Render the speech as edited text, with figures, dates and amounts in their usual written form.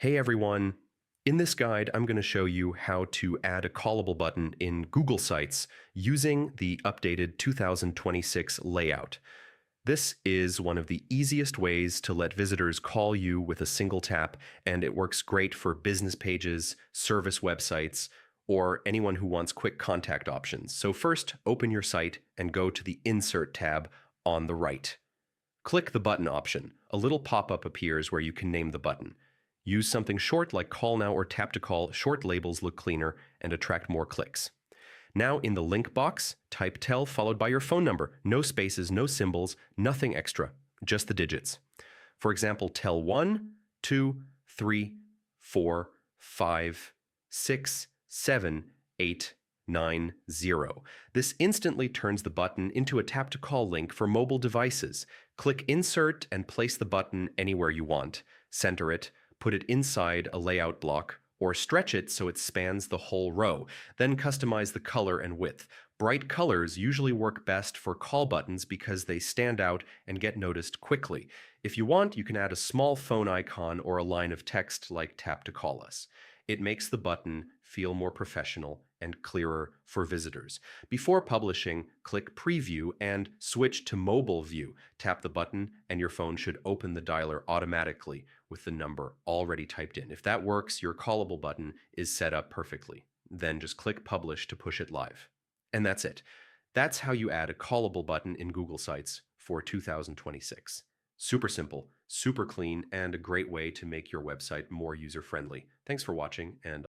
Hey everyone! In this guide, I'm going to show you how to add a callable button in Google Sites using the updated 2026 layout. This is one of the easiest ways to let visitors call you with a single tap, and it works great for business pages, service websites, or anyone who wants quick contact options. So first, open your site and go to the Insert tab on the right. Click the button option. A little pop-up appears where you can name the button. Use something short like call now or tap to call. Short labels look cleaner and attract more clicks. Now in the link box, type tell followed by your phone number. No spaces, no symbols, nothing extra, just the digits. For example, tell 1, 2, 3, 4, 5, 6, 7, 8, 9, 0. This instantly turns the button into a tap to call link for mobile devices. Click insert and place the button anywhere you want. Center it, put it inside a layout block, or stretch it so it spans the whole row. Then customize the color and width. Bright colors usually work best for call buttons because they stand out and get noticed quickly. If you want, you can add a small phone icon or a line of text like tap to call us. It makes the button feel more professional and clearer for visitors. Before publishing, click Preview and switch to Mobile View. Tap the button and your phone should open the dialer automatically with the number already typed in. If that works, your callable button is set up perfectly. Then just click Publish to push it live. And that's it. That's how you add a callable button in Google Sites for 2026. Super simple, super clean, and a great way to make your website more user-friendly. Thanks for watching, and